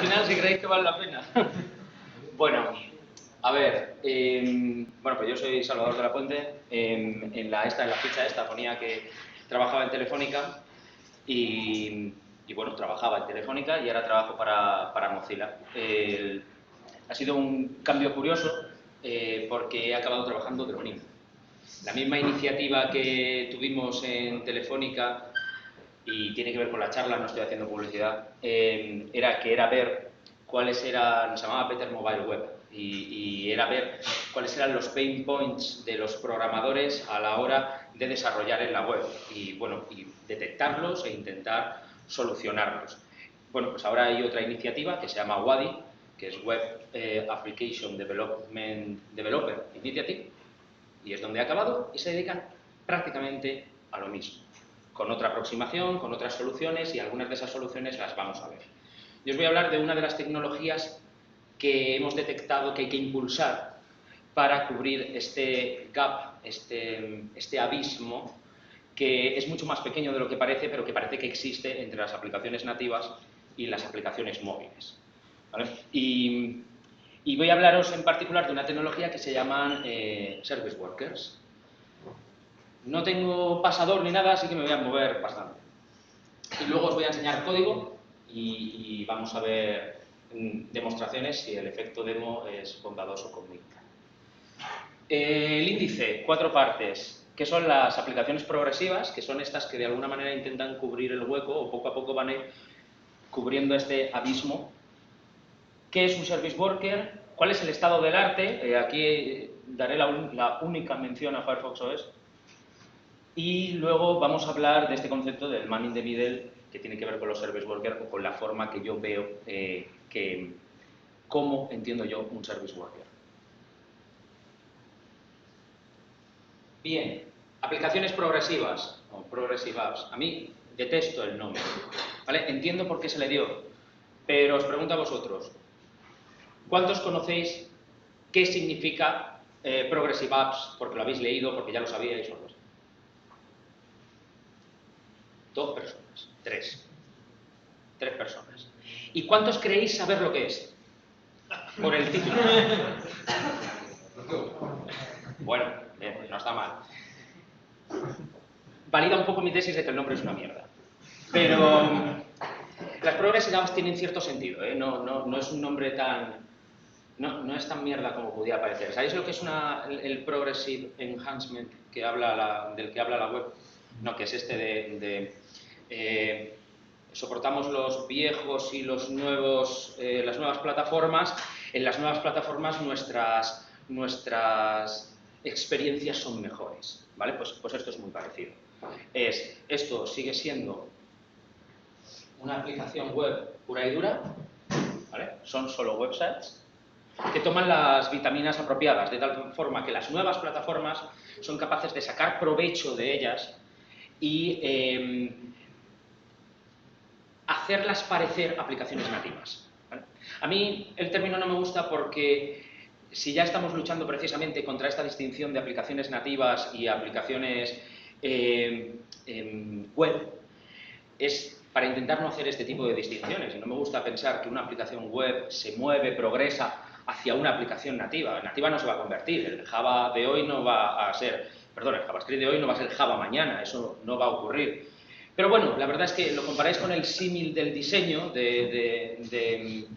final si creéis que vale la pena. Bueno, a ver, bueno, pues yo soy Salvador de la Puente. En la ficha esta ponía que trabajaba en Telefónica y bueno, trabajaba en Telefónica y ahora trabajo para Mozilla. Ha sido un cambio curioso porque he acabado trabajando de lo mismo. La misma iniciativa que tuvimos en Telefónica, y tiene que ver con la charla, no estoy haciendo publicidad, era ver cuáles eran, se llamaba Better Mobile Web, y era ver cuáles eran los pain points de los programadores a la hora de desarrollar en la web, y bueno, y detectarlos e intentar solucionarlos. Bueno, pues ahora hay otra iniciativa que se llama WADI, que es Web Application Developer Initiative, y es donde he acabado, y se dedican prácticamente a lo mismo, con otra aproximación, con otras soluciones, y algunas de esas soluciones las vamos a ver. Yo os voy a hablar de una de las tecnologías que hemos detectado que hay que impulsar para cubrir este gap, este abismo, que es mucho más pequeño de lo que parece, pero que parece que existe entre las aplicaciones nativas y las aplicaciones móviles, ¿vale? Y voy a hablaros en particular de una tecnología que se llaman Service Workers. No tengo pasador ni nada, así que me voy a mover bastante. Y luego os voy a enseñar código y vamos a ver demostraciones si el efecto demo es bondadoso conmigo. El índice, 4 partes, que son las aplicaciones progresivas, que son estas que de alguna manera intentan cubrir el hueco o poco a poco van a ir cubriendo este abismo. ¿Qué es un Service Worker? ¿Cuál es el estado del arte? Aquí daré la única mención a Firefox OS. Y luego vamos a hablar de este concepto del man in the middle, que tiene que ver con los Service Workers o con la forma que yo veo, cómo entiendo yo un Service Worker. Bien, aplicaciones progresivas o Progressive Apps. A mí detesto el nombre, ¿vale? Entiendo por qué se le dio, pero os pregunto a vosotros, ¿cuántos conocéis qué significa Progressive Apps? Porque lo habéis leído, porque ya lo sabíais o no. 2 personas, 3 personas. ¿Y cuántos creéis saber lo que es? Por el título. Bueno, no está mal. Valida un poco mi tesis de que el nombre es una mierda. Pero las Progressive Apps tienen cierto sentido, ¿eh? No es un nombre tan... No es tan mierda como pudiera parecer. ¿Sabéis lo que es el Progressive Enhancement del que habla la web? No, que es este soportamos los viejos y los nuevos, las nuevas plataformas. En las nuevas plataformas nuestras experiencias son mejores, ¿vale? Pues esto es muy parecido. Esto sigue siendo una aplicación web pura y dura, ¿vale? Son solo websites que toman las vitaminas apropiadas, de tal forma que las nuevas plataformas son capaces de sacar provecho de ellas y hacerlas parecer aplicaciones nativas, ¿vale? A mí el término no me gusta porque si ya estamos luchando precisamente contra esta distinción de aplicaciones nativas y aplicaciones web, es para intentar no hacer este tipo de distinciones. Y no me gusta pensar que una aplicación web se mueve, progresa hacia una aplicación nativa. Nativa no se va a convertir. El Java de hoy no va a ser, perdón, el JavaScript de hoy no va a ser Java mañana. Eso no va a ocurrir. Pero bueno, la verdad es que lo comparáis con el símil del diseño del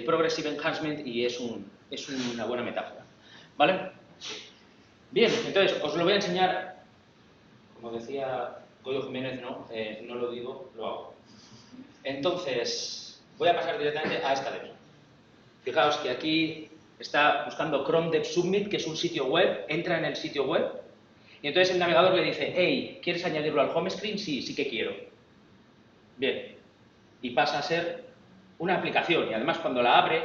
Progressive Enhancement y es una buena metáfora, ¿vale? Bien, entonces os lo voy a enseñar, como decía Goyo Jiménez, no lo digo, lo hago. Entonces, voy a pasar directamente a esta demo. Fijaos que aquí está buscando Chrome Dev Summit, que es un sitio web, entra en el sitio web, y entonces el navegador le dice, hey, ¿quieres añadirlo al home screen? Sí, sí que quiero. Bien, y pasa a ser una aplicación, y además cuando la abre,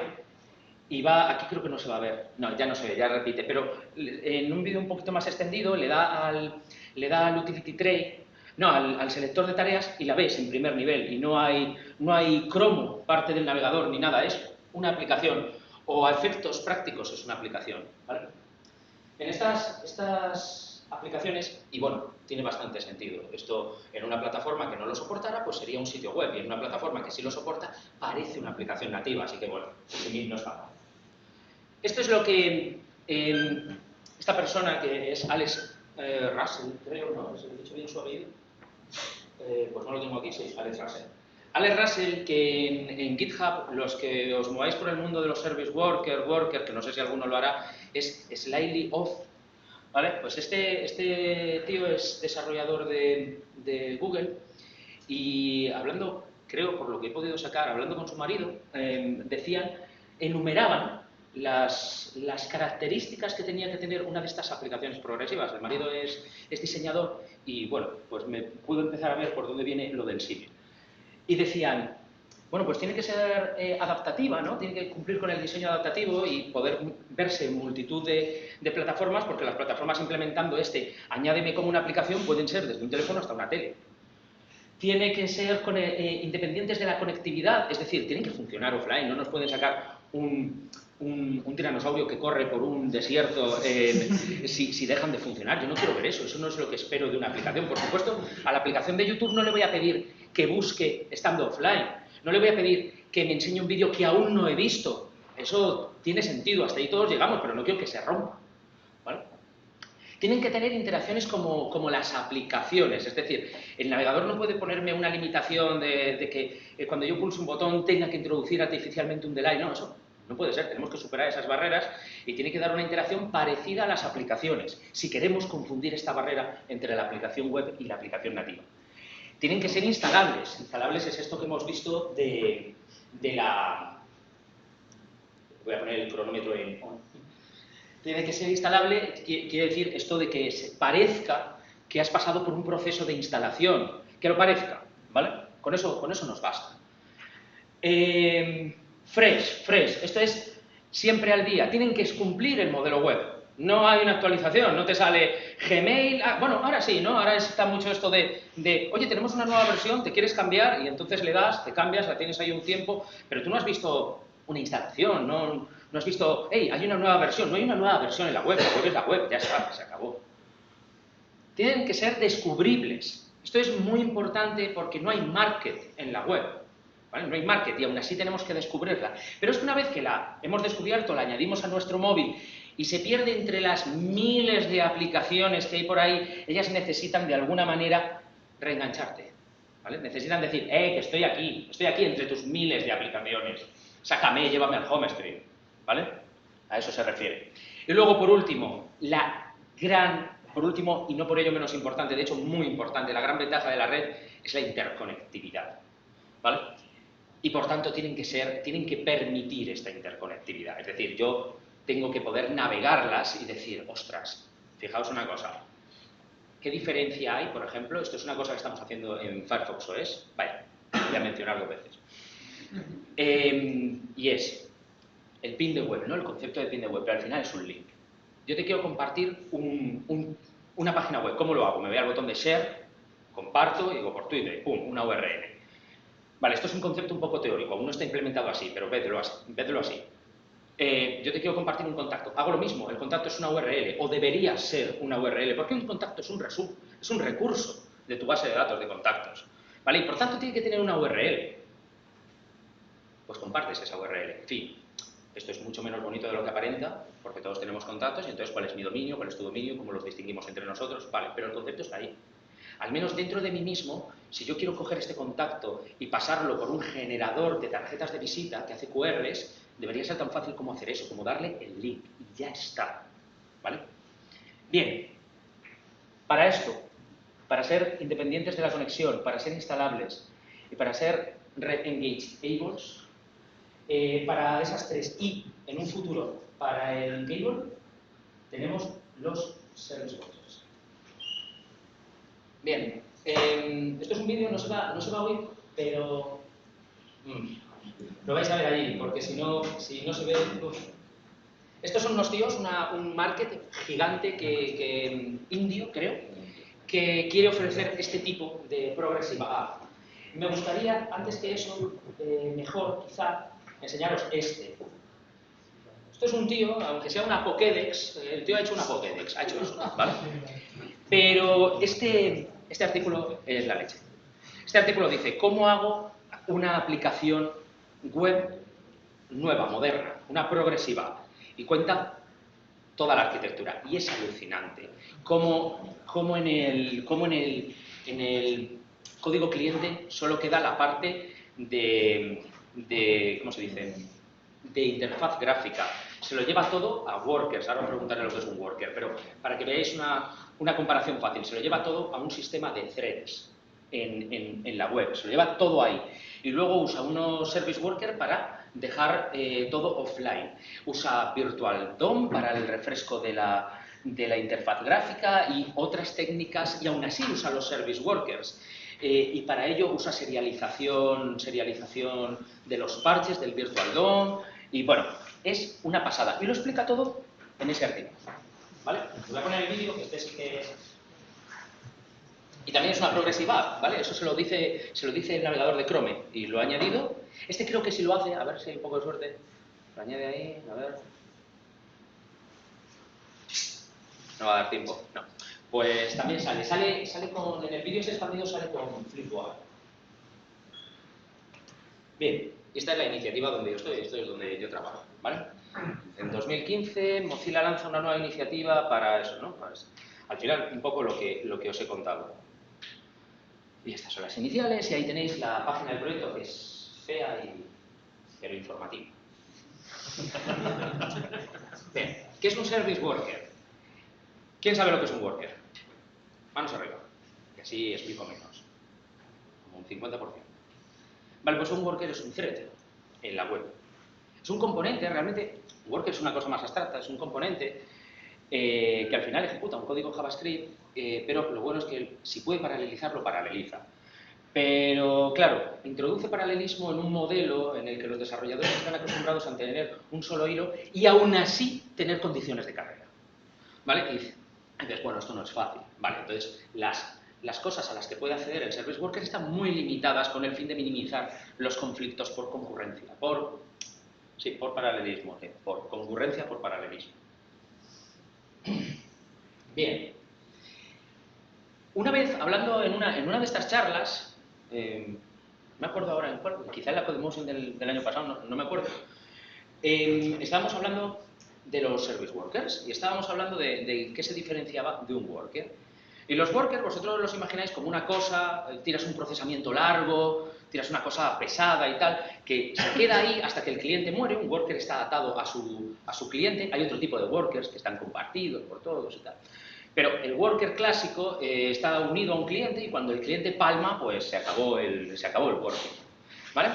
y va, aquí creo que no se va a ver, no, ya no se ve, ya repite, pero en un vídeo un poquito más extendido le da al utility tray, no, al selector de tareas y la ves en primer nivel, y no hay cromo, parte del navegador, ni nada, es una aplicación, o a efectos prácticos es una aplicación, ¿vale? En estas aplicaciones, y bueno, tiene bastante sentido. Esto en una plataforma que no lo soportara, pues sería un sitio web, y en una plataforma que sí lo soporta, parece una aplicación nativa, así que bueno, asumir no es fácil. Esto es lo que esta persona, que es Alex Russell, creo, ¿no? ¿Se lo he dicho bien su apellido? Pues no lo tengo aquí, sí, Alex Russell. Alex Russell, que en GitHub, los que os mováis por el mundo de los service worker, que no sé si alguno lo hará, es slightly off, ¿vale? Pues este tío es desarrollador de Google, y hablando, creo, por lo que he podido sacar, hablando con su marido, enumeraban las características que tenía que tener una de estas aplicaciones progresivas. El marido es diseñador y, bueno, pues me pudo empezar a ver por dónde viene lo del símil. Y decían, bueno, pues tiene que ser adaptativa, ¿no? Tiene que cumplir con el diseño adaptativo y poder verse en multitud de plataformas, porque las plataformas implementando añádeme como una aplicación, pueden ser desde un teléfono hasta una tele. Tiene que ser independientes de la conectividad, es decir, tienen que funcionar offline, no nos pueden sacar un tiranosaurio que corre por un desierto si dejan de funcionar. Yo no quiero ver eso no es lo que espero de una aplicación. Por supuesto, a la aplicación de YouTube no le voy a pedir que busque estando offline, no le voy a pedir que me enseñe un vídeo que aún no he visto. Eso tiene sentido, hasta ahí todos llegamos, pero no quiero que se rompa, ¿vale? Tienen que tener interacciones como las aplicaciones, es decir, el navegador no puede ponerme una limitación de que cuando yo pulso un botón tenga que introducir artificialmente un delay, no, eso no puede ser, tenemos que superar esas barreras y tiene que dar una interacción parecida a las aplicaciones, si queremos confundir esta barrera entre la aplicación web y la aplicación nativa. Tienen que ser instalables, instalables es esto que hemos visto de la... Voy a poner el cronómetro en on. Tiene que ser instalable, quiere decir esto de que se parezca que has pasado por un proceso de instalación, que lo parezca, ¿vale? Con eso nos basta. Fresh, esto es siempre al día, tienen que cumplir el modelo web. No hay una actualización, no te sale Gmail, bueno, ahora sí, ¿no? Ahora está mucho esto de, oye, tenemos una nueva versión, te quieres cambiar, y entonces le das, te cambias, la tienes ahí un tiempo, pero tú no has visto una instalación, no has visto, hey, hay una nueva versión, no hay una nueva versión en la web es la web, ya está, se acabó. Tienen que ser descubribles. Esto es muy importante porque no hay market en la web, ¿vale? No hay market y aún así tenemos que descubrirla. Pero es que una vez que la hemos descubierto, la añadimos a nuestro móvil y se pierde entre las miles de aplicaciones que hay por ahí, ellas necesitan de alguna manera reengancharte, ¿vale? Necesitan decir, que estoy aquí entre tus miles de aplicaciones, sácame, llévame al home screen, ¿vale? A eso se refiere. Y luego, por último, por último, y no por ello menos importante, de hecho muy importante, la gran ventaja de la red es la interconectividad, ¿vale? Y por tanto tienen que permitir esta interconectividad. Es decir, yo tengo que poder navegarlas y decir, ostras, fijaos una cosa, ¿qué diferencia hay, por ejemplo? Esto es una cosa que estamos haciendo en Firefox OS, vaya, voy a mencionar 2 veces. Y es el pin de web, ¿no? El concepto de pin de web, pero al final es un link. Yo te quiero compartir una página web. ¿Cómo lo hago? Me voy al botón de share, comparto y digo por Twitter, pum, una URL. Vale, esto es un concepto un poco teórico, aún no está implementado así, pero vedlo así. Yo te quiero compartir un contacto. Hago lo mismo, el contacto es una URL, o debería ser una URL, porque un contacto es un recurso de tu base de datos de contactos. ¿Vale? Y por tanto tiene que tener una URL. Pues compartes esa URL. En fin, esto es mucho menos bonito de lo que aparenta, porque todos tenemos contactos, y entonces cuál es mi dominio, cuál es tu dominio, cómo los distinguimos entre nosotros, vale, pero el concepto está ahí. Al menos dentro de mí mismo, si yo quiero coger este contacto y pasarlo por un generador de tarjetas de visita que hace QRs, debería ser tan fácil como hacer eso, como darle el link, y ya está, ¿vale? Bien, para esto, para ser independientes de la conexión, para ser instalables y para ser re-engage-ables, para esas 3 y en un futuro para el Engable, tenemos los service workers. Bien, esto es un vídeo, no se va a oír, pero lo vais a ver allí, porque si no se ve... Estos son unos tíos, un market gigante indio, creo, que quiere ofrecer este tipo de progressive app. Me gustaría, antes que eso, mejor quizá, enseñaros este. Esto es un tío, aunque sea una Pokédex, el tío ha hecho una Pokédex, ha hecho eso, ¿vale? Pero este artículo es la leche. Este artículo dice, ¿cómo hago una aplicación web nueva, moderna, una progresiva? Y cuenta toda la arquitectura. Y es alucinante. Cómo en el código cliente solo queda la parte de ¿cómo se dice?, de interfaz gráfica. Se lo lleva todo a workers. Ahora os preguntaré lo que es un worker, pero para que veáis una comparación fácil, se lo lleva todo a un sistema de threads en la web, se lo lleva todo ahí. Y luego usa unos service worker para dejar todo offline. Usa Virtual DOM para el refresco de la interfaz gráfica y otras técnicas, y aún así usa los service workers. Y para ello usa serialización de los parches del Virtual DOM, y bueno, es una pasada. Y lo explica todo en ese artículo. ¿Vale? Os voy a poner el vídeo, que este sí que es... Y también es una progresiva, ¿vale? Eso se lo dice el navegador de Chrome, y lo ha añadido. Este creo que si lo hace, a ver si hay un poco de suerte, lo añade ahí, a ver... No va a dar tiempo, no. Pues también sale con, en el vídeo expandido sale con Flipboard. Bien, esta es la iniciativa donde yo estoy, esto es donde yo trabajo, ¿vale? En 2015 Mozilla lanza una nueva iniciativa para eso, ¿no? Pues, al final, un poco lo que os he contado. Y estas son las iniciales, y ahí tenéis la página del proyecto, que es fea pero informativa. Bien, ¿qué es un service worker? ¿Quién sabe lo que es un worker? Manos arriba, que así explico menos, como un 50%. Vale, pues un worker es un thread en la web. Es un componente, realmente, un worker es una cosa más abstracta, es un componente que al final ejecuta un código JavaScript, pero lo bueno es que si puede paralelizar, lo paraleliza. Pero, claro, introduce paralelismo en un modelo en el que los desarrolladores están acostumbrados a tener un solo hilo y aún así tener condiciones de carrera. ¿Vale? Y dices, bueno, esto no es fácil. Vale, entonces las cosas a las que puede acceder el Service Worker están muy limitadas con el fin de minimizar los conflictos por concurrencia, por paralelismo, por concurrencia, por paralelismo. Bien. Una vez, hablando en una de estas charlas, no me acuerdo ahora en cuál, quizá en la Codemotion del año pasado, no me acuerdo, estábamos hablando de los service workers y estábamos hablando de qué se diferenciaba de un worker. Y los workers, vosotros los imagináis como una cosa, tiras un procesamiento largo, tiras una cosa pesada y tal, que se queda ahí hasta que el cliente muere. Un worker está atado a su cliente. Hay otro tipo de workers que están compartidos por todos y tal. Pero el worker clásico está unido a un cliente y cuando el cliente palma, pues se acabó el worker. ¿Vale?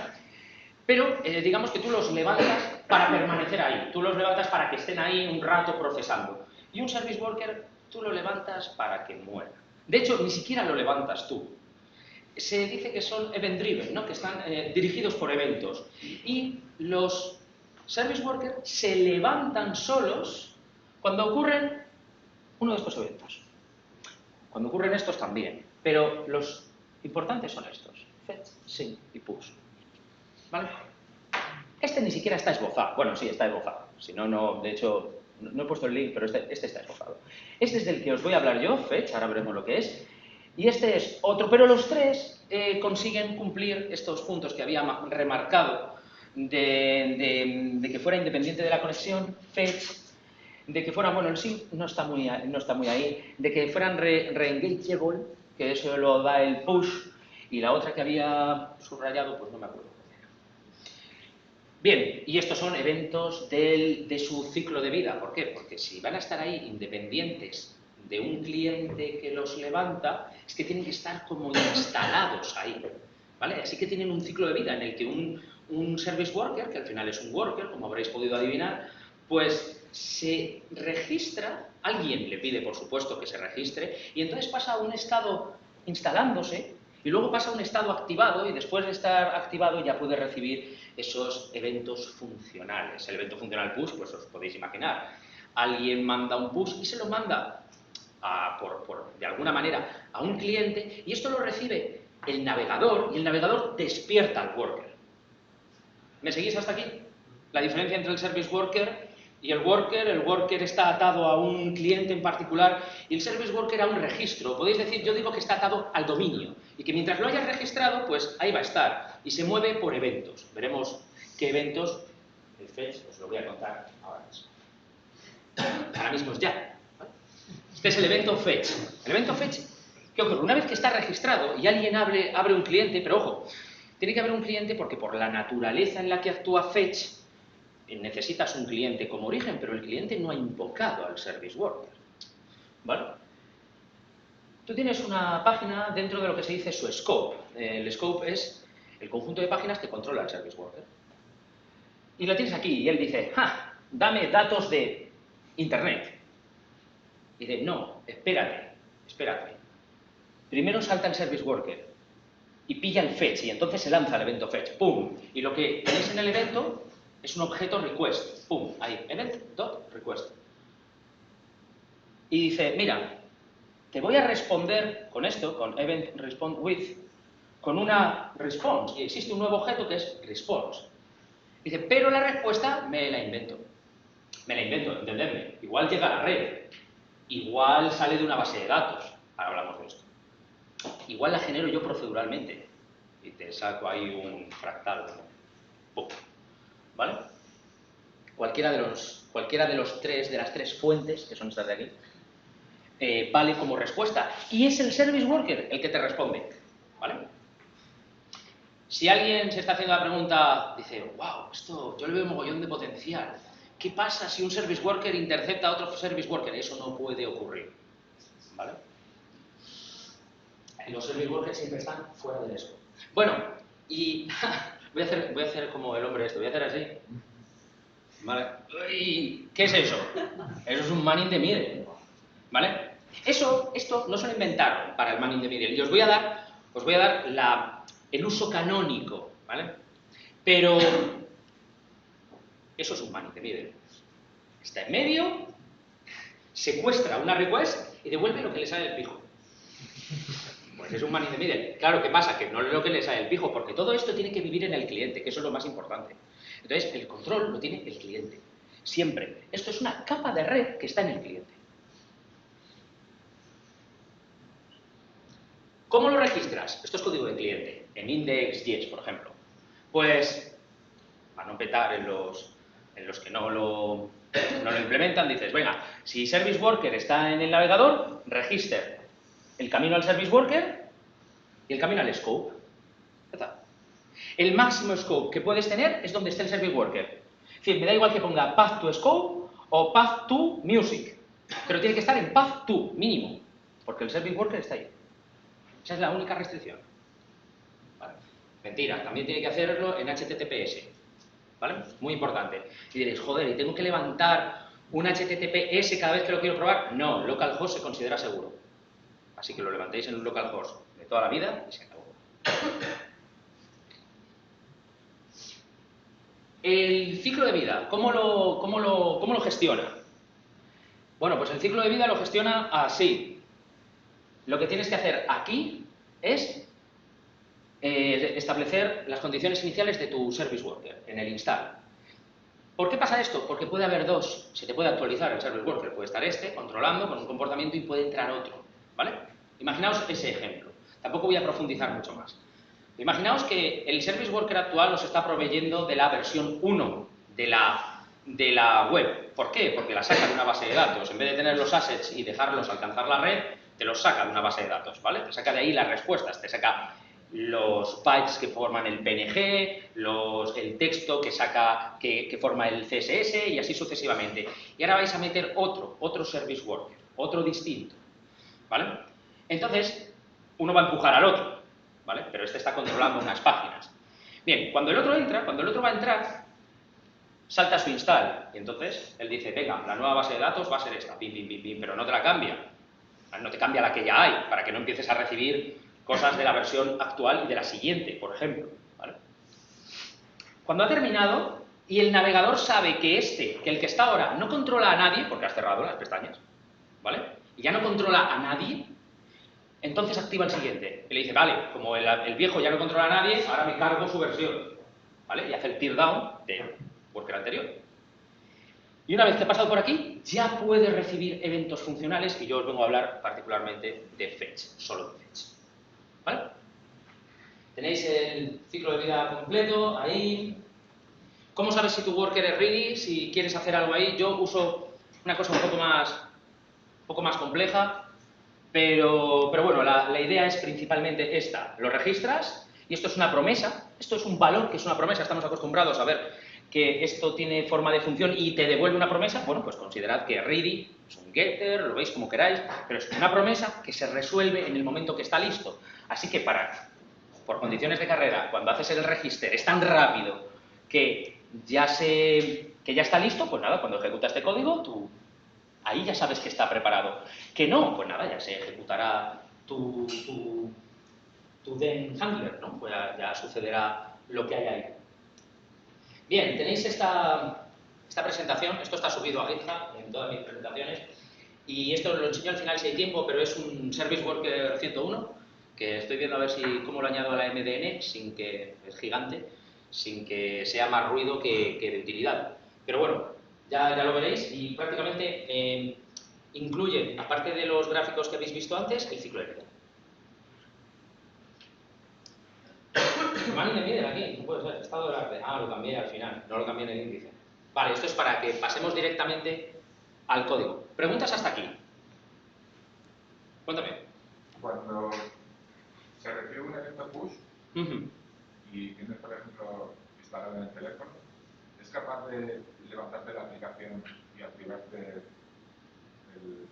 Pero digamos que tú los levantas para permanecer ahí. Tú los levantas para que estén ahí un rato procesando. Y un service worker tú lo levantas para que muera. De hecho, ni siquiera lo levantas tú. Se dice que son event-driven, ¿no? Que están dirigidos por eventos. Y los service workers se levantan solos cuando ocurren uno de estos eventos. Cuando ocurren estos también. Pero los importantes son estos. Fetch, sync y push. ¿Vale? Este ni siquiera está esbozado. Bueno, sí, está esbozado. Si no, no, de hecho... No he puesto el link, pero este está esbozado. Este es del que os voy a hablar yo, Fetch, ahora veremos lo que es. Y este es otro, pero los tres consiguen cumplir estos puntos que había remarcado de que fuera independiente de la conexión, Fetch, de que fueran, bueno, el sync no está muy ahí, de que fueran re-engageable, que eso lo da el push, y la otra que había subrayado, pues no me acuerdo. Bien, y estos son eventos de su ciclo de vida. ¿Por qué? Porque si van a estar ahí independientes de un cliente que los levanta, es que tienen que estar como instalados ahí, ¿vale? Así que tienen un ciclo de vida en el que un service worker, que al final es un worker, como habréis podido adivinar, pues se registra, alguien le pide por supuesto que se registre, y entonces pasa a un estado instalándose, y luego pasa a un estado activado, y después de estar activado ya puede recibir esos eventos funcionales. El evento funcional push, pues os podéis imaginar. Alguien manda un push y se lo manda de alguna manera a un cliente, y esto lo recibe el navegador, y el navegador despierta al worker. ¿Me seguís hasta aquí? La diferencia entre el service worker Y el worker está atado a un cliente en particular y el service worker a un registro. Podéis decir, yo digo que está atado al dominio y que mientras lo hayas registrado, pues ahí va a estar y se mueve por eventos. Veremos qué eventos, el fetch, os lo voy a contar ahora mismo. Ahora mismo es ya. ¿Vale? Este es el evento fetch. El evento fetch, ¿qué ocurre? Una vez que está registrado y alguien abre un cliente, pero ojo, tiene que haber un cliente porque por la naturaleza en la que actúa fetch, necesitas un cliente como origen, pero el cliente no ha invocado al service worker. ¿Vale? Tú tienes una página dentro de lo que se dice su scope. El scope es el conjunto de páginas que controla el service worker. Y lo tienes aquí, y él dice, ¡ja! Dame datos de Internet. Y dice, no, espérate. Primero salta el service worker y pilla el fetch, y entonces se lanza el evento fetch. ¡Pum! Y lo que tenéis en el evento es un objeto request. ¡Pum! Ahí, event.request. Y dice, mira, te voy a responder con esto, con event respond with, con una response. Y existe un nuevo objeto que es response. Dice, pero la respuesta me la invento. Entendedme. Igual llega a la red. Igual sale de una base de datos. Ahora hablamos de esto. Igual la genero yo proceduralmente. Y te saco ahí un fractal. ¡Pum! ¿Vale? Cualquiera de las tres fuentes, que son estas de aquí, vale como respuesta. Y es el service worker el que te responde. ¿Vale? Si alguien se está haciendo la pregunta, dice, wow, esto yo le veo un mogollón de potencial. ¿Qué pasa si un service worker intercepta a otro service worker? Eso no puede ocurrir. ¿Vale? Los service workers siempre están fuera del scope. Bueno, y voy a hacer como el hombre esto, voy a hacer así. ¿Vale? ¿Qué es eso? Eso es un man in the middle. ¿Vale? Esto no se lo inventaron para el man in the middle. Y os voy a dar el uso canónico, ¿vale? Pero eso es un man in the middle. Está en medio, secuestra una request y devuelve lo que le sale del pijo. Pues es un man in the middle. Claro, ¿qué pasa? Que no es lo que le sale del pijo, porque todo esto tiene que vivir en el cliente, que eso es lo más importante. Entonces, el control lo tiene el cliente. Siempre. Esto es una capa de red que está en el cliente. ¿Cómo lo registras? Esto es código de cliente, en index.js, por ejemplo. Pues, para no petar en los que no lo implementan, dices, venga, si service worker está en el navegador, register el camino al service worker y el camino al scope. El máximo scope que puedes tener es donde esté el service worker. Es decir, me da igual que ponga path to scope o path to music, pero tiene que estar en path to mínimo, porque el service worker está ahí. Esa es la única restricción. ¿Vale? Mentira, también tiene que hacerlo en HTTPS. ¿Vale? Muy importante. Y diréis, joder, ¿y tengo que levantar un HTTPS cada vez que lo quiero probar? No, localhost se considera seguro. Así que lo levantéis en un localhost de toda la vida y se acabó. El ciclo de vida, ¿cómo lo gestiona? Bueno, pues el ciclo de vida lo gestiona así. Lo que tienes que hacer aquí es establecer las condiciones iniciales de tu service worker en el install. ¿Por qué pasa esto? Porque puede haber dos. Se te puede actualizar el service worker. Puede estar controlando con un comportamiento y puede entrar otro. ¿Vale? Imaginaos ese ejemplo. Tampoco voy a profundizar mucho más. Imaginaos que el service worker actual nos está proveyendo de la versión 1 de la web. ¿Por qué? Porque la saca de una base de datos. En vez de tener los assets y dejarlos alcanzar la red, te los saca de una base de datos, ¿vale? Te saca de ahí las respuestas, te saca los bytes que forman el PNG, el texto que forma el CSS y así sucesivamente. Y ahora vais a meter otro service worker, otro distinto, ¿vale? Entonces, uno va a empujar al otro, ¿vale? Pero este está controlando unas páginas. Bien, cuando el otro va a entrar, salta su install. Y entonces, él dice, venga, la nueva base de datos va a ser esta, pim, pim, pim, pim, pero no te la cambia. No te cambia la que ya hay, para que no empieces a recibir cosas de la versión actual y de la siguiente, por ejemplo, ¿vale? Cuando ha terminado, y el navegador sabe que el que está ahora, no controla a nadie, porque has cerrado las pestañas, ¿vale? Y ya no controla a nadie, entonces activa el siguiente. Y le dice, vale, como el viejo ya no controla a nadie, ahora me cargo su versión, ¿vale? Y hace el tear down del worker anterior. Y una vez que he pasado por aquí, ya puede recibir eventos funcionales y yo os vengo a hablar particularmente de fetch, solo de fetch. ¿Vale? Tenéis el ciclo de vida completo ahí. ¿Cómo sabes si tu worker es ready? Si quieres hacer algo ahí, yo uso una cosa un poco más compleja, pero bueno, la idea es principalmente esta. Lo registras y esto es una promesa, esto es un valor que es una promesa, estamos acostumbrados a ver que esto tiene forma de función y te devuelve una promesa, bueno, pues considerad que ready es un getter, lo veis como queráis, pero es una promesa que se resuelve en el momento que está listo. Así que por condiciones de carrera, cuando haces el register es tan rápido que ya está listo, pues nada, cuando ejecuta este código, tú ahí ya sabes que está preparado. Que no, pues nada, ya se ejecutará tu then handler, ¿no? Pues ya sucederá lo que hay ahí. Bien, tenéis esta presentación, esto está subido a GitHub en todas mis presentaciones, y esto lo enseño al final si hay tiempo, pero es un Service Worker 101, que estoy viendo a ver cómo lo añado a la MDN, sin que, es gigante, sin que sea más ruido que de utilidad. Pero bueno, ya lo veréis, y prácticamente incluye, aparte de los gráficos que habéis visto antes, el ciclo de vida. Manning de Middle aquí, no puede ser, estado del arte. Ah, lo cambié al final, no lo cambié en el índice. Vale, esto es para que pasemos directamente al código. ¿Preguntas hasta aquí? Cuéntame. Cuando se recibe un evento push y tienes, por ejemplo, instalado en el teléfono, ¿es capaz de levantarte la aplicación y activarte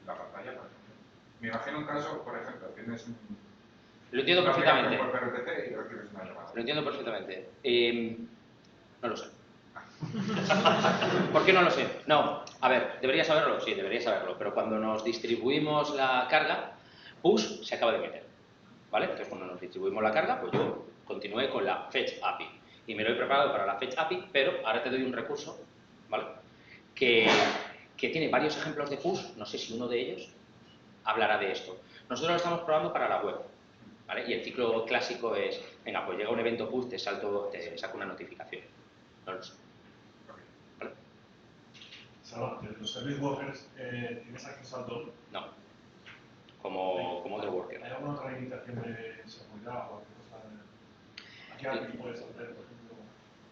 la pantalla, por ejemplo? Me imagino un caso, por ejemplo, tienes Lo entiendo perfectamente. por PRTC y recibes una llamada. Lo entiendo perfectamente. No lo sé. ¿Por qué no lo sé? No, a ver, ¿debería saberlo? Sí, debería saberlo, pero cuando nos distribuimos la carga, push se acaba de meter, ¿vale? Entonces cuando nos distribuimos la carga, pues yo continué con la fetch API y me lo he preparado para la fetch API, pero ahora te doy un recurso, ¿vale? Que tiene varios ejemplos de push, no sé si uno de ellos hablará de esto. Nosotros lo estamos probando para la web, ¿vale? Y el ciclo clásico es, venga, pues llega un evento push, te saco una notificación. No lo sé. ¿Vale? Salva, ¿los service workers tienes acceso al DOM? No, como otro worker. ¿Hay alguna otra limitación de seguridad o qué cosa? ¿A qué API puedes hacer, por ejemplo?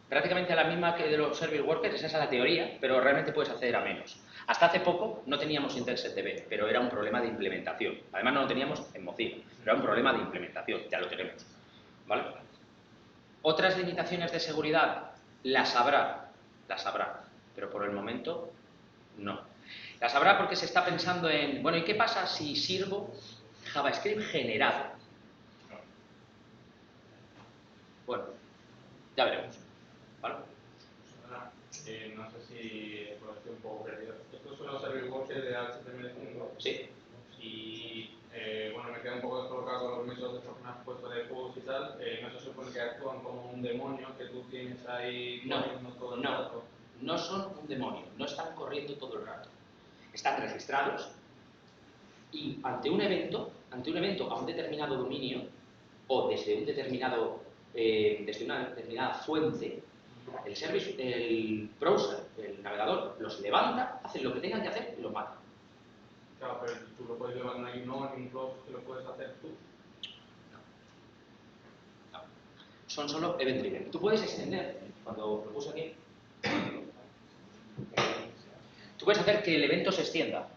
Prácticamente la misma que de los service workers, esa es la teoría, pero realmente puedes acceder a menos. Hasta hace poco no teníamos IntelliSenseDB, pero era un problema de implementación. Además no lo teníamos en Mozilla, pero era un problema de implementación, ya lo tenemos. ¿Vale? Otras limitaciones de seguridad, las habrá, pero por el momento no. Las habrá porque se está pensando en, bueno, ¿y qué pasa si sirvo JavaScript generado? Bueno, ya veremos. ¿Vale? No sé si estoy un poco perdido. Estos son los service workers de HTML5. Sí. Y bueno, me queda un poco descolocado con los métodos que me has puesto de push y tal. No se supone que actúan como un demonio que tú tienes ahí corriendo todo el rato. No son un demonio, no están corriendo todo el rato. Están registrados y ante un evento a un determinado dominio o desde una determinada fuente, el browser, el navegador, los levanta, hacen lo que tengan que hacer y los mata. Claro, pero tú lo puedes llevar, no hay un close que lo puedes hacer tú. No. Son solo event driven. Tú puedes extender, cuando lo puse aquí, tú puedes hacer que el evento se extienda,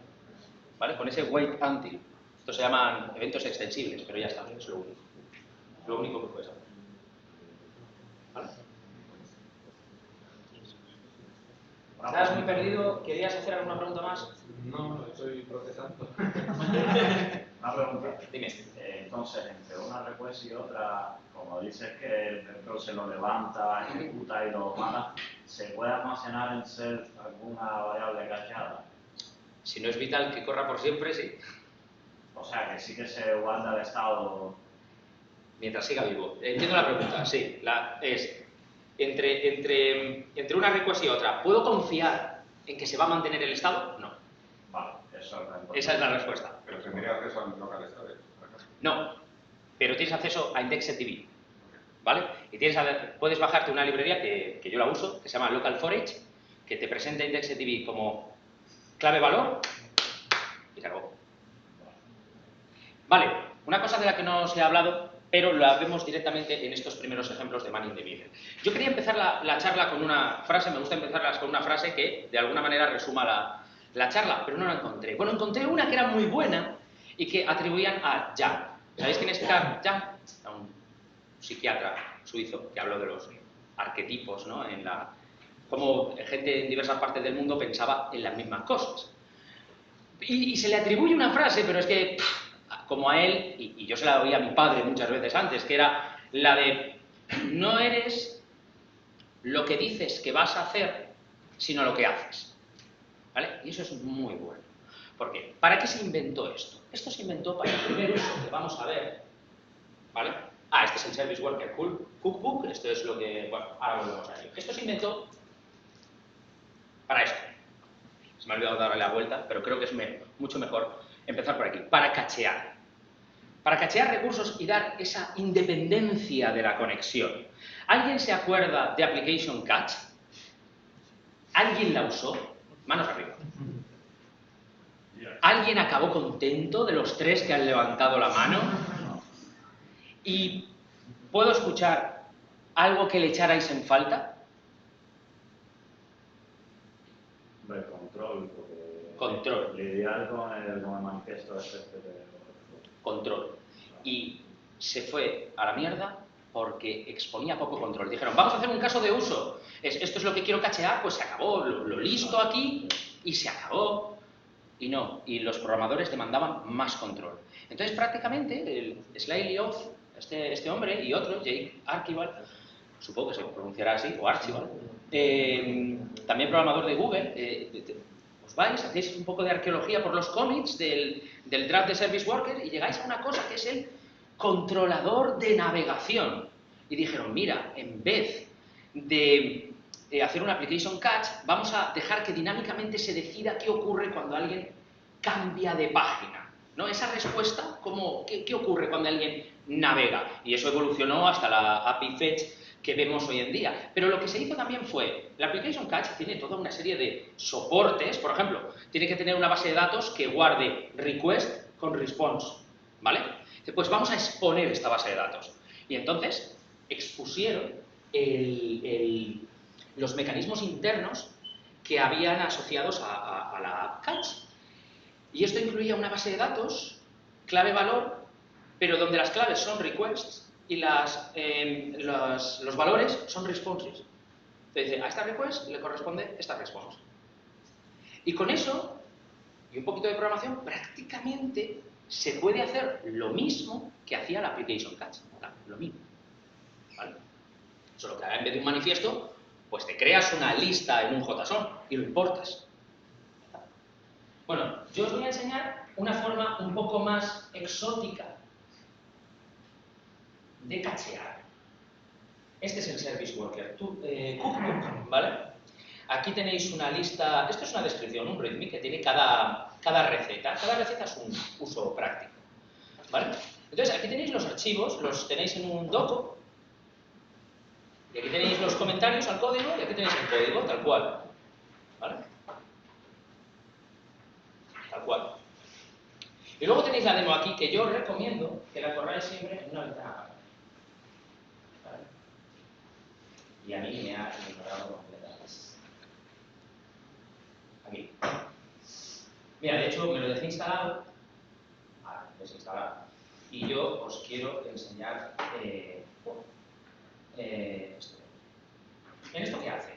¿vale? Con ese wait until. Estos se llaman eventos extensibles, pero ya está, es lo único. Lo único que puedes hacer. ¿Vale? ¿Estás muy perdido? ¿Querías hacer alguna pregunta más? No, lo estoy procesando. Una pregunta. Dime. Entonces, entre una request y otra, como dices que el vector se lo levanta, ejecuta y lo mata, ¿se puede almacenar en self alguna variable cacheada? Si no es vital que corra por siempre, sí. O sea, que sí que se guarda el estado. Mientras siga vivo. Entiendo la pregunta, sí. Es entre una request y otra, ¿puedo confiar en que se va a mantener el estado? No. Vale, eso es la importancia. Esa es la respuesta. Pero tendría acceso al local storage. No, pero tienes acceso a IndexedDB, ¿vale? Y puedes bajarte una librería que yo la uso, que se llama Local Forage, que te presente IndexedDB como clave valor y se acabó. Vale, una cosa de la que no se ha hablado, pero la vemos directamente en estos primeros ejemplos de Man in the Middle. Yo quería empezar la charla con una frase, me gusta empezarlas con una frase que de alguna manera resuma la charla, pero no la encontré. Bueno, encontré una que era muy buena y que atribuían a Jung. ¿Sabéis quién es Carl Jung? Era un psiquiatra suizo que habló de los arquetipos, ¿no? Cómo gente en diversas partes del mundo pensaba en las mismas cosas. Y se le atribuye una frase, pero es que, como a él, y yo se la oí a mi padre muchas veces antes, que era la de no eres lo que dices que vas a hacer, sino lo que haces. ¿Vale? Y eso es muy bueno. ¿Por qué? ¿Para qué se inventó esto? Esto se inventó para el primer uso que vamos a ver, ¿vale? Este es el Service Worker Cookbook, esto es lo que, bueno, ahora volvemos a ello. Esto se inventó para esto. Se me ha olvidado darle la vuelta, pero creo que es mucho mejor empezar por aquí. Para cachear. Para cachear recursos y dar esa independencia de la conexión. ¿Alguien se acuerda de Application Cache? ¿Alguien la usó? Manos arriba. ¿Alguien acabó contento de los 3 que han levantado la mano? ¿Y puedo escuchar algo que le echarais en falta? De control, porque Control. lidiar con el manifiesto de Control. Y se fue a la mierda porque exponía poco control. Dijeron, vamos a hacer un caso de uso. Esto es lo que quiero cachear, pues se acabó. Lo listo aquí y se acabó. Y no, y los programadores demandaban más control. Entonces, prácticamente, el Slightly Off, este hombre y otro, Jake Archibald, supongo que se pronunciará así, o Archibald, también programador de Google, os vais, hacéis un poco de arqueología por los cómics del draft de Service Worker y llegáis a una cosa que es el controlador de navegación. Y dijeron, mira, en vez de hacer un application catch, vamos a dejar que dinámicamente se decida qué ocurre cuando alguien cambia de página, ¿no? Esa respuesta, ¿qué ocurre cuando alguien navega? Y eso evolucionó hasta la API Fetch que vemos hoy en día. Pero lo que se hizo también fue, la Application Catch tiene toda una serie de soportes, por ejemplo, tiene que tener una base de datos que guarde request con response, ¿vale? Pues vamos a exponer esta base de datos. Y entonces expusieron los mecanismos internos que habían asociados a la catch. Y esto incluía una base de datos, clave valor, pero donde las claves son requests y los valores son responses. Entonces dice, a esta request le corresponde esta response. Y con eso, y un poquito de programación, prácticamente se puede hacer lo mismo que hacía la Application Catch. Lo mismo. ¿Vale? Solo que ahora en vez de un manifiesto, pues te creas una lista en un JSON y lo importas. Bueno, yo os voy a enseñar una forma un poco más exótica de cachear. Este es el Service Worker Cookbook, ¿vale? Aquí tenéis una lista, esto es una descripción, un readme que tiene cada receta. Cada receta es un uso práctico, ¿vale? Entonces, aquí tenéis los archivos, los tenéis en un doco, y aquí tenéis los comentarios al código, y aquí tenéis el código, tal cual, ¿vale? Tal cual. Y luego tenéis la demo aquí, que yo os recomiendo que la corráis siempre en una ventana aparte. ¿Vale? Y a mí me ha ignorado completamente. Aquí. Mira, de hecho me lo dejé instalado. Desinstalar. Y yo os quiero enseñar esto. ¿En esto qué hace?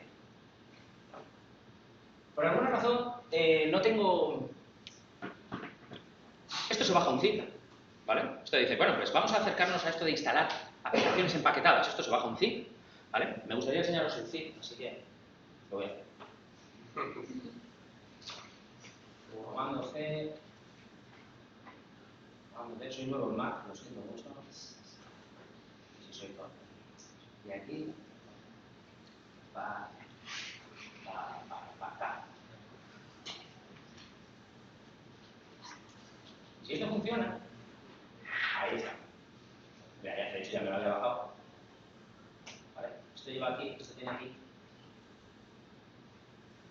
Por alguna razón no tengo... Esto se baja un zip, ¿vale? Esto dice, bueno, pues vamos a acercarnos a esto de instalar aplicaciones empaquetadas. Esto se baja un zip, ¿vale? Me gustaría enseñaros el zip, así que lo voy a hacer. Comando C. Soy nuevo en Mac, lo siento mucho. Sí, soy tonto. Y aquí va acá. Si esto funciona, ahí está. Mira, de hecho ya me lo había bajado. Vale, esto lleva aquí, esto tiene aquí.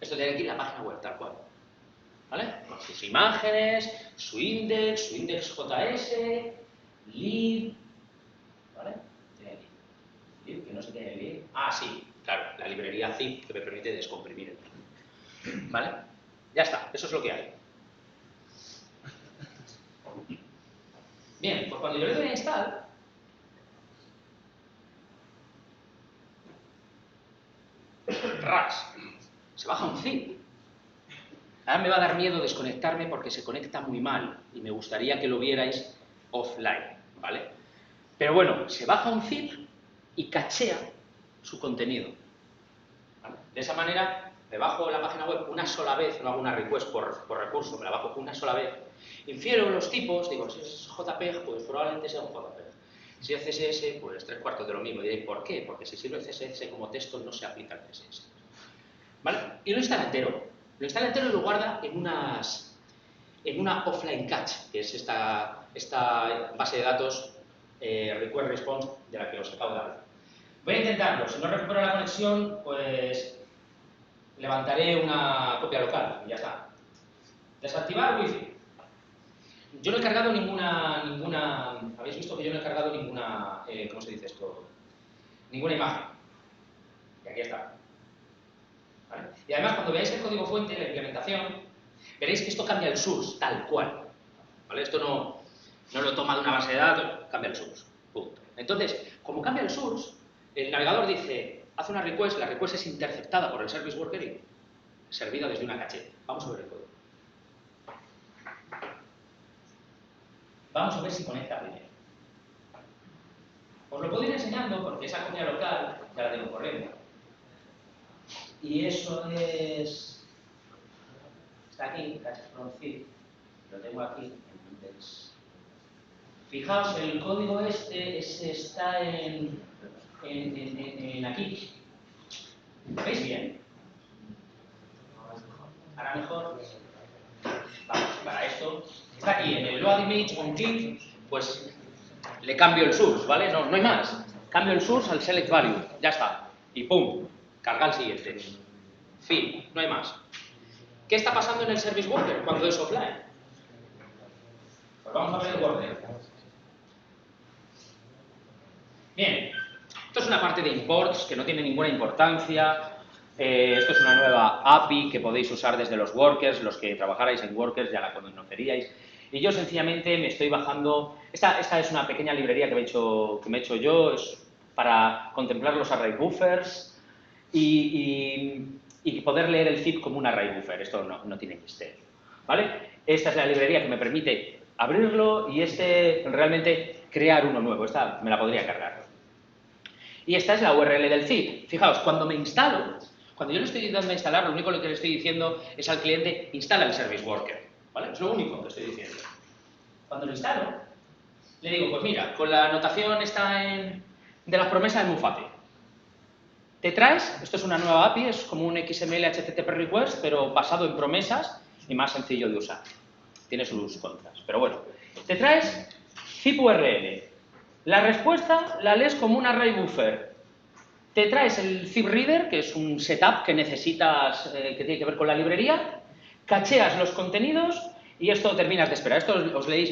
Esto tiene que ir a la página web, tal cual. ¿Vale? Con sus imágenes, su index JS, lib, ¿vale? Tiene lib, que no se tiene lib. Ah, sí, claro, la librería zip que me permite descomprimir el lib. ¿Vale? Ya está, eso es lo que hay. Bien, pues cuando yo le doy a install, ras, se baja un zip. Ahora me va a dar miedo desconectarme porque se conecta muy mal y me gustaría que lo vierais offline, ¿vale? Pero bueno, se baja un zip y cachea su contenido, ¿vale? De esa manera me bajo la página web una sola vez, no hago una request por recurso, me la bajo una sola vez, infiero los tipos, digo, si es JPEG, pues probablemente sea un JPEG. Si es CSS, pues 3/4 de lo mismo. Diréis, ¿por qué? Porque si sirve CSS como texto no se aplica el CSS. ¿Vale? Y lo instala entero. Lo instala entero y lo guarda en una offline cache, que es esta base de datos request response de la que os acabo de hablar. Voy a intentarlo. Si no recupero la conexión, pues levantaré una copia local y ya está. Desactivar Wi-Fi. Yo no he cargado ninguna... Habéis visto que yo no he cargado ninguna... ¿cómo se dice esto? Ninguna imagen. Y aquí está. ¿Vale? Y además, cuando veáis el código fuente, la implementación, veréis que esto cambia el source, tal cual. ¿Vale? Esto no lo toma de una base de datos, cambia el source. Punto. Entonces, como cambia el source, el navegador dice, hace una request, la request es interceptada por el service worker y servida desde una caché. Vamos a ver el código. Vamos a ver si conecta primero. Os lo puedo ir enseñando porque esa copia local ya la tengo corriendo. Y eso es... Está aquí, cache from zip. Lo tengo aquí en index. Fijaos, el código este está en aquí. ¿Veis bien? Ahora mejor. Vamos, para esto. Está aquí en el load image on click, pues le cambio el source, ¿vale? No hay más. Cambio el source al select value, ya está. Y pum, carga el siguiente. Fin, no hay más. ¿Qué está pasando en el service worker cuando es offline? Pues vamos a ver el worker. Bien, esto es una parte de imports que no tiene ninguna importancia. Esto es una nueva API que podéis usar desde los workers, los que trabajarais en workers ya la conoceríais. Y yo sencillamente me estoy bajando, esta es una pequeña librería que me he hecho yo, es para contemplar los array buffers y poder leer el zip como un array buffer, esto no tiene misterio, ¿vale? Esta es la librería que me permite abrirlo y realmente crear uno nuevo, esta me la podría cargar. Y esta es la URL del zip. Fijaos, cuando me instalo, cuando yo le estoy dando a instalar, lo único que le estoy diciendo es al cliente, instala el service worker, ¿vale? Es lo único que estoy diciendo. Cuando lo instalo, le digo, pues mira, con la anotación de las promesas es muy fácil. Te traes, esto es una nueva API, es como un XML HTTP request, pero basado en promesas y más sencillo de usar. Tiene sus contras, pero bueno. Te traes zip URL. La respuesta la lees como un array buffer. Te traes el zip reader, que es un setup que necesitas, que tiene que ver con la librería, cacheas los contenidos y esto terminas de esperar. Esto os leéis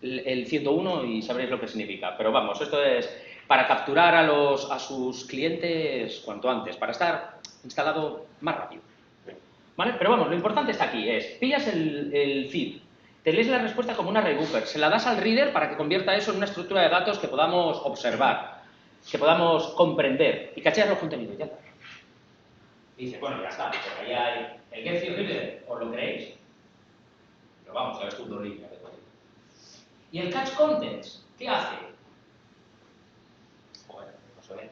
el 101 y sabréis lo que significa. Pero vamos, esto es para capturar a sus clientes cuanto antes, para estar instalado más rápido. ¿Vale? Pero vamos, lo importante está aquí, pillas el zip, te lees la respuesta como un array buffer, se la das al reader para que convierta eso en una estructura de datos que podamos observar, que podamos comprender y cacheas los contenidos, ya está. Y dices, bueno, ya está, porque ahí hay el get zip reader, ¿os lo creéis? Pero vamos, a ver tu línea de código. ¿Y el catch contents? ¿Qué hace? Bueno, no se ve.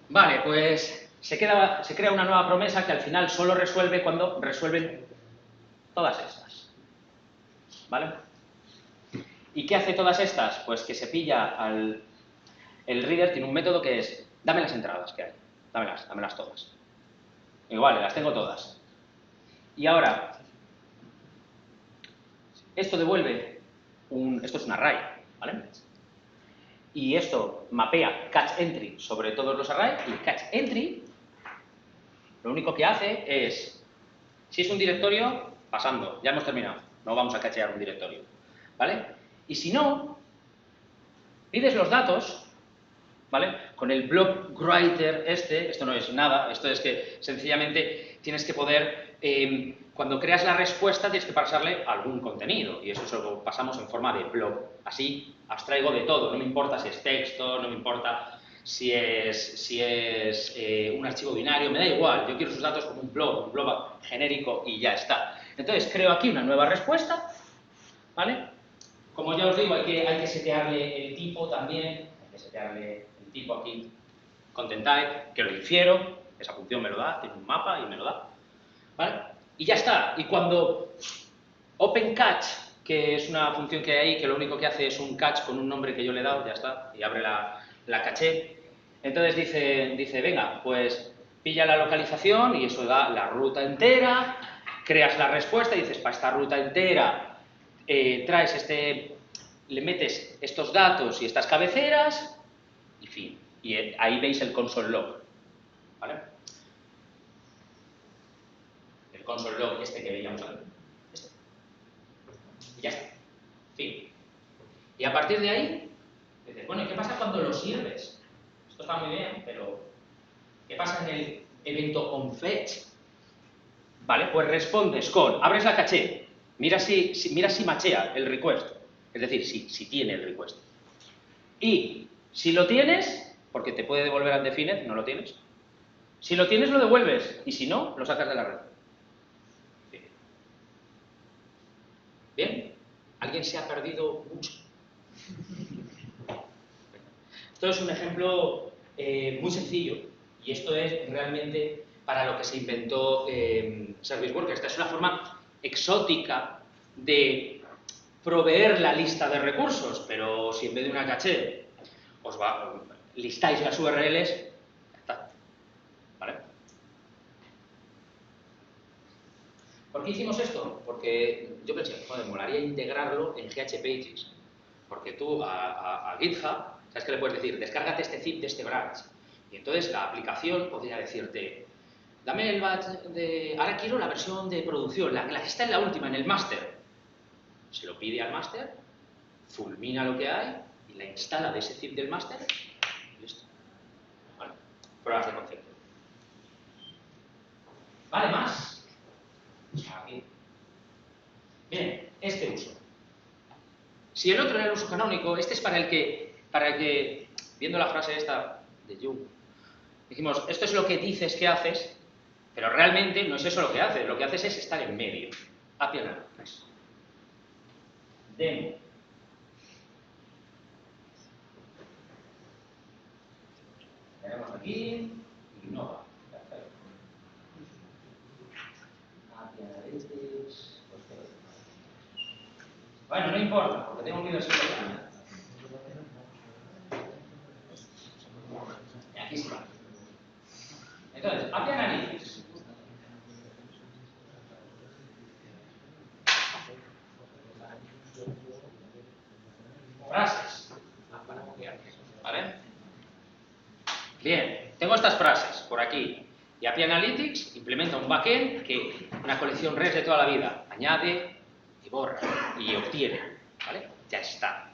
Vale, pues se crea una nueva promesa que al final solo resuelve cuando resuelven todas estas. ¿Vale? ¿Y qué hace todas estas? Pues que se pilla el reader, tiene un método que es, dame las entradas que hay, dámelas todas. Y vale, las tengo todas. Y ahora, esto devuelve esto es un array, ¿vale? y esto mapea catch entry sobre todos los arrays, y catch entry lo único que hace es, si es un directorio, pasando, ya hemos terminado, no vamos a cachear un directorio, ¿vale? Y si no, pides los datos, ¿vale? Con el block writer esto no es nada, esto es que sencillamente tienes que poder, cuando creas la respuesta tienes que pasarle algún contenido, y eso se lo pasamos en forma de block. Así abstraigo de todo, no me importa si es texto, no me importa si es un archivo binario, me da igual, yo quiero sus datos como un blob genérico y ya está. Entonces creo aquí una nueva respuesta, ¿vale? Como ya os digo, hay que setearle el tipo también, hay que setearle el tipo aquí, content type, que lo infiero, esa función me lo da, tiene un mapa y me lo da, ¿vale? Y ya está. Y cuando open catch, que es una función que hay ahí, que lo único que hace es un catch con un nombre que yo le he dado, ya está, y abre la caché, entonces dice, venga, pues pilla la localización y eso da la ruta entera, creas la respuesta y dices, para esta ruta entera traes le metes estos datos y estas cabeceras y fin. Y ahí veis el console log, ¿vale? El console log que veíamos antes. Y ya está. Fin. Y a partir de ahí, dices, bueno, ¿y qué pasa cuando lo sirves? Esto está muy bien, pero ¿qué pasa en el evento onFetch? Vale, pues respondes con, abres la caché, mira si machea el request, es decir, si tiene el request. Y si lo tienes, porque te puede devolver undefined, no lo tienes. Si lo tienes, lo devuelves, y si no, lo sacas de la red. ¿Bien? ¿Alguien se ha perdido mucho? Esto es un ejemplo muy sencillo, y esto es realmente para lo que se inventó Service Worker. Esta es una forma exótica de proveer la lista de recursos, pero si en vez de una caché listáis las URLs, está. ¿Vale? ¿Por qué hicimos esto? Porque yo pensé, joder, molaría integrarlo en GHPages, porque tú a GitHub, ¿sabes qué le puedes decir? Descárgate este zip de este branch. Y entonces la aplicación podría decirte, dame el batch ahora quiero la versión de producción, la que está en la última, en el master. Se lo pide al master, fulmina lo que hay y la instala de ese zip del master y listo. Vale, pruebas de concepto. Vale, más. Aquí. Bien, este uso. Si el otro era el uso canónico, este es para el que viendo la frase esta de Jung, dijimos, esto es lo que dices que haces, pero realmente no es eso lo que haces es estar en medio. API Analytics. Demo. Tenemos aquí, Innova. API Analytics. Bueno, no importa, porque tengo mi versión local. Y aquí está. Entonces, API Analytics. Frases. ¿Vale? Bien, tengo estas frases por aquí. Y API Analytics implementa un backend que una colección REST de toda la vida. Añade y borra y obtiene. ¿Vale? Ya está.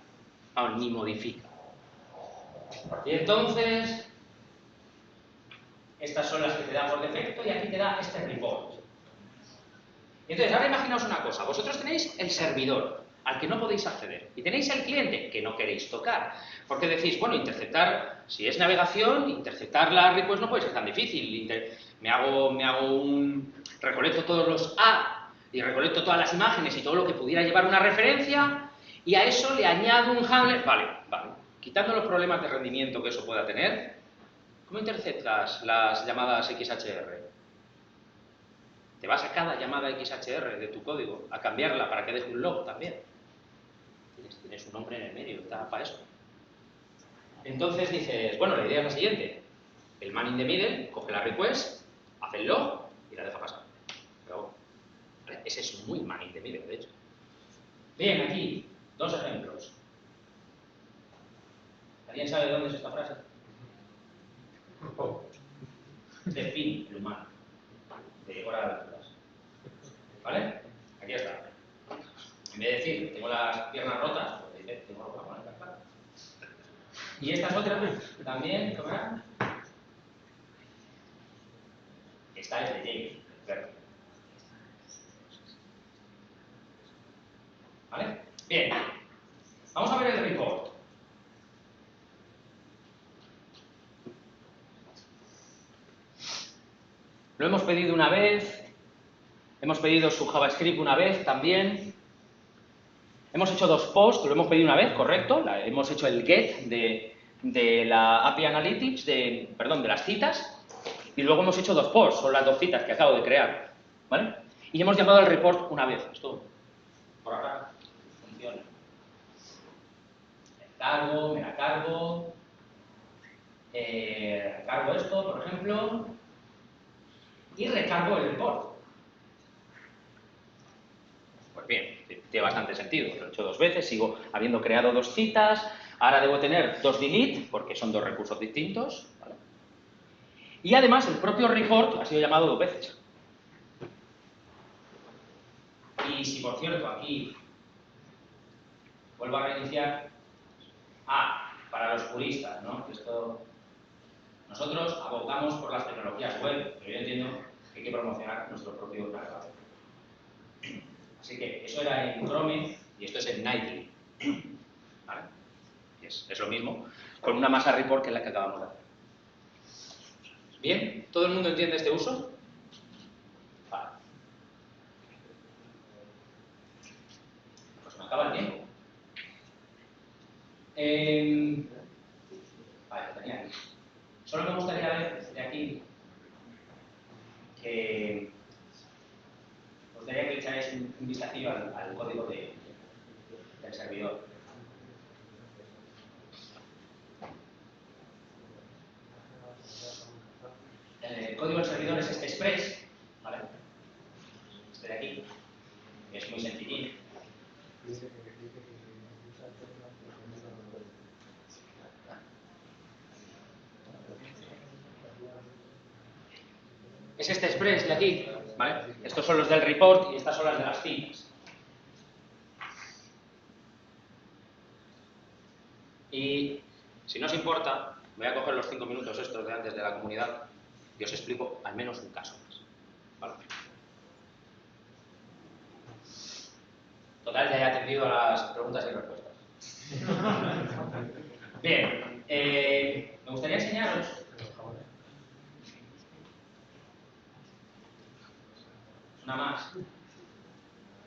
Aún ni modifica. Y entonces, estas son las que te da por defecto y aquí te da este report. Y entonces, ahora imaginaos una cosa. Vosotros tenéis el servidor al que no podéis acceder. Y tenéis el cliente que no queréis tocar. Porque decís, bueno, interceptar, si es navegación, interceptar la request no puede ser tan difícil. Recolecto todos los A y recolecto todas las imágenes y todo lo que pudiera llevar una referencia y a eso le añado un handler. Vale. Quitando los problemas de rendimiento que eso pueda tener, ¿cómo interceptas las llamadas XHR? Te vas a cada llamada XHR de tu código a cambiarla para que deje un log también. Tienes un nombre en el medio, está para eso. Entonces dices, bueno, la idea es la siguiente. El man in the middle coge la request, hace el log y la deja pasar. Pero, ¿vale? Ese es muy man in the middle, de hecho. Bien, aquí, dos ejemplos. ¿Alguien sabe de dónde es esta frase? De Finn, el humano, de Hora de Aventuras. ¿Vale? Aquí está. En vez de decir, tengo las piernas rotas, pues dice, tengo ropa con el clara. Y esta es otra, también, ¿cómo era? Esta es de James, el perro. ¿Vale? Bien. Vamos a ver el report. Lo hemos pedido una vez, hemos pedido su JavaScript una vez también. Hemos hecho 2 posts, lo hemos pedido una vez, correcto. Hemos hecho el get de la API Analytics, de las citas. Y luego hemos hecho 2 posts, son las 2 citas que acabo de crear. ¿Vale? Y hemos llamado al report una vez. Esto, por ahora, funciona. Me la cargo. Recargo esto, por ejemplo. Y recargo el report. Pues bien, tiene bastante sentido. Lo he hecho 2 veces, sigo habiendo creado 2 citas. Ahora debo tener 2 delete, porque son 2 recursos distintos. ¿Vale? Y además, el propio report ha sido llamado 2 veces. Y si, por cierto, aquí vuelvo a reiniciar. Para los puristas, ¿no? Nosotros abogamos por las tecnologías web, pero yo entiendo que hay que promocionar nuestro propio navegador. Así que eso era en Chrome y esto es en Nightly. ¿Vale? Es lo mismo, con una masa report que es la que acabamos de hacer. ¿Bien? ¿Todo el mundo entiende este uso? Vale. Pues me acaba el tiempo. Vale, lo tenía aquí. Solo me gustaría ver de aquí que os daría que echáis un vistacillo al código del servidor. El código del servidor es este Express, ¿vale? Este de aquí, que es muy sencillín. Es este Express de aquí, ¿vale? Estos son los del report y estas son las de las citas. Y si no os importa, voy a coger los 5 minutos estos de antes de la comunidad y os explico al menos un caso más. ¿Vale? Total, ya he atendido a las preguntas y respuestas. Bien, me gustaría enseñaros una más,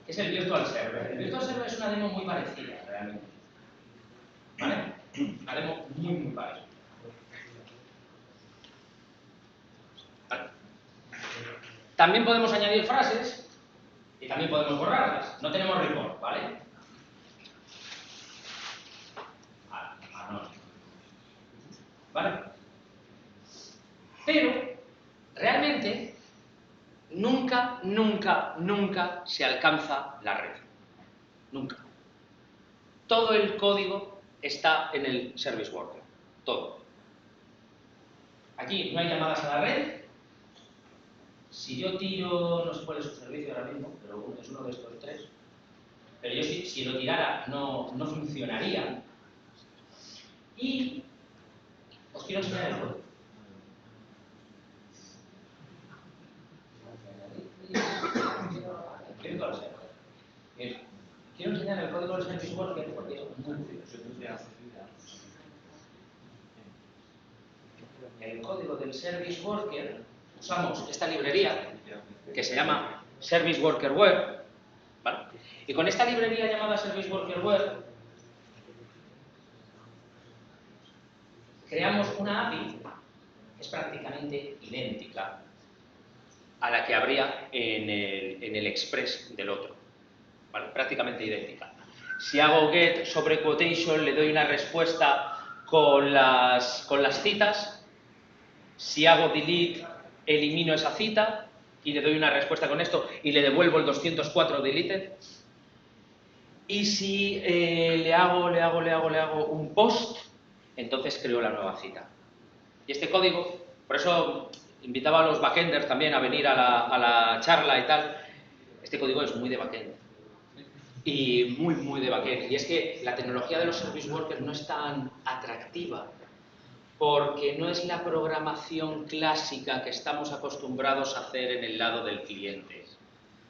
que es el Virtual Server. El Virtual Server es una demo muy parecida, realmente. ¿Vale? Una demo muy parecida. ¿Vale? También podemos añadir frases y también podemos borrarlas. No tenemos report, ¿vale? No. ¿Vale? Pero, realmente, nunca se alcanza la red. Nunca. Todo el código está en el Service Worker. Todo. Aquí no hay llamadas a la red. Si yo tiro, no sé cuál es su servicio ahora mismo, pero es uno de estos 3. Pero yo si lo tirara no funcionaría. Y os quiero enseñar el código. Quiero enseñar el código del Service Worker porque es muy curioso. El código del Service Worker, usamos esta librería que se llama Service Worker Web, ¿vale? Y con esta librería llamada Service Worker Web creamos una API que es prácticamente idéntica a la que habría en el Express del otro, ¿vale? Prácticamente idéntica. Si hago get sobre quotation le doy una respuesta con las citas. Si hago delete, elimino esa cita y le doy una respuesta con esto y le devuelvo el 204 deleted. Y si le hago un post, entonces creó la nueva cita. Y este código, por eso invitaba a los backenders también a venir a la charla y tal, este código es muy de backend. Y muy de backend. Y es que la tecnología de los service workers no es tan atractiva porque no es la programación clásica que estamos acostumbrados a hacer en el lado del cliente,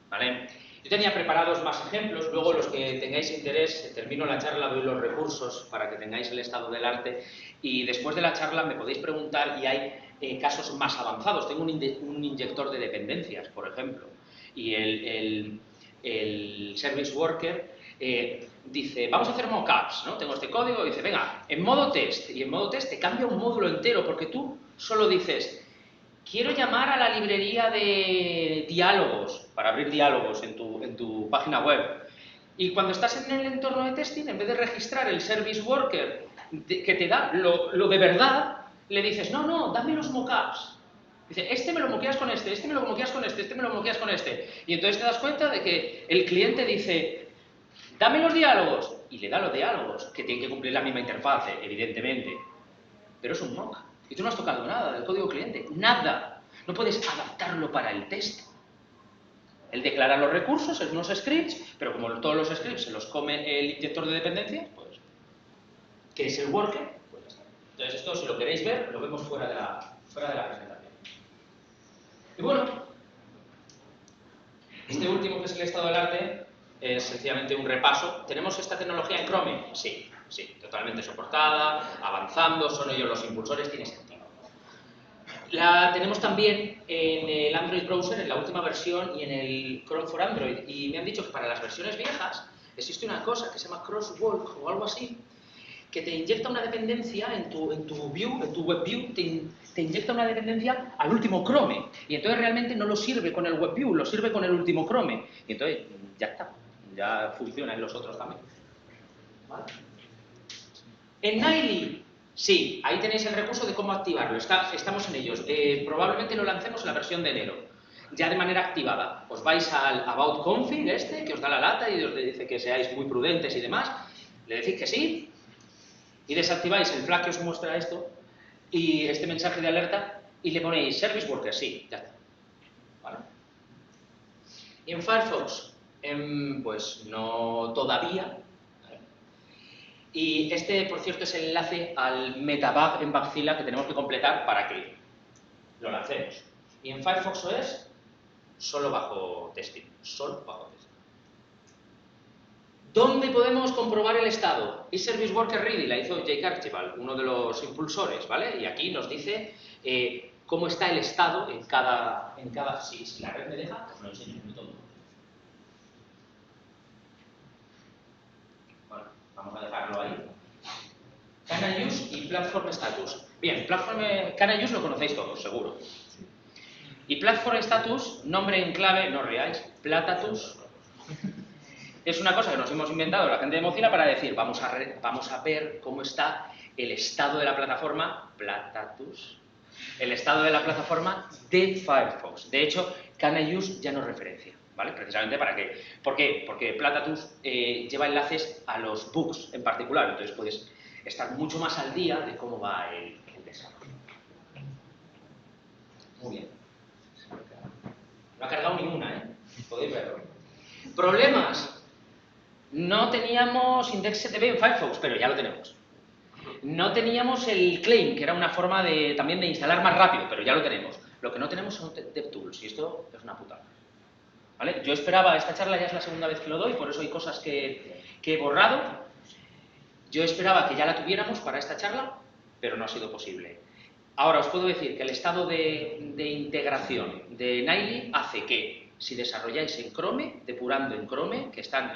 ¿vale? Yo tenía preparados más ejemplos, luego los que tengáis interés, termino la charla, doy los recursos para que tengáis el estado del arte y después de la charla me podéis preguntar y hay casos más avanzados. Tengo un inyector de dependencias, por ejemplo, y el service worker dice, vamos a hacer mockups, ¿no? Tengo este código y dice, venga, en modo test, y en modo test te cambia un módulo entero porque tú solo dices, quiero llamar a la librería de diálogos, para abrir diálogos en tu página web. Y cuando estás en el entorno de testing, en vez de registrar el service worker que te da lo de verdad, le dices, no, dame los mockups. Dice, este me lo moqueas con este me lo moqueas con este me lo moqueas con este. Y entonces te das cuenta de que el cliente dice, dame los diálogos, y le da los diálogos, que tienen que cumplir la misma interfaz, evidentemente. Pero es un mock. Y tú no has tocado nada del código cliente, nada. No puedes adaptarlo para el test. Él declara los recursos en unos scripts, pero como todos los scripts se los come el inyector de dependencias, pues, que es el worker, pues ya está. Entonces esto, si lo queréis ver, lo vemos fuera de la presentación. Y bueno, este último, que es el estado del arte, es sencillamente un repaso. ¿Tenemos esta tecnología en Chrome? Sí, totalmente soportada, avanzando, son ellos los impulsores, tiene sentido. La tenemos también en el Android Browser, en la última versión, y en el Chrome for Android. Y me han dicho que para las versiones viejas existe una cosa que se llama Crosswalk o algo así, que te inyecta una dependencia en tu view, en tu web view, te inyecta una dependencia al último Chrome. Y entonces realmente no lo sirve con el web view, lo sirve con el último Chrome. Y entonces ya está, ya funciona en los otros también. ¿Vale? En Nightly, sí, ahí tenéis el recurso de cómo activarlo, estamos en ellos. Probablemente lo lancemos en la versión de enero, ya de manera activada. Os vais al About Config que os da la lata y os dice que seáis muy prudentes y demás, le decís que sí, y desactiváis el flag que os muestra esto, y este mensaje de alerta, y le ponéis Service Worker, sí, ya está. ¿Vale? Y en Firefox, pues no todavía. Y este, por cierto, es el enlace al metabug en Bugzilla que tenemos que completar para que lo lancemos. Y en Firefox OS, solo bajo testing. Solo bajo testing. ¿Dónde podemos comprobar el estado? Y Service Worker Ready la hizo Jake Archibald, uno de los impulsores, ¿vale? Y aquí nos dice cómo está el estado en cada si la red me deja, pues lo enseño un minuto. Bueno, vamos a dejarlo ahí. Can I Use y Platform Status. Bien, Can I Use lo conocéis todos, seguro. Y Platform Status, nombre en clave, no riáis, Platatus. Es una cosa que nos hemos inventado la gente de Mozilla para decir, vamos a ver cómo está el estado de la plataforma, Platatus, el estado de la plataforma de Firefox. De hecho, Can I Use ya nos referencia, ¿vale? Precisamente para qué. ¿Por qué? Porque Platatus lleva enlaces a los bugs en particular, entonces puedes estar mucho más al día de cómo va el desarrollo. Muy bien. No ha cargado ni una, ¿eh? Podéis verlo. Problemas. No teníamos IndexedDB en Firefox, pero ya lo tenemos. No teníamos el claim, que era una forma también de instalar más rápido, pero ya lo tenemos. Lo que no tenemos son DevTools, y esto es una putada. ¿Vale? Yo esperaba, esta charla ya es la segunda vez que lo doy, por eso hay cosas que he borrado. Yo esperaba que ya la tuviéramos para esta charla, pero no ha sido posible. Ahora os puedo decir que el estado de integración de Nightly hace que, si desarrolláis en Chrome, depurando en Chrome, que está en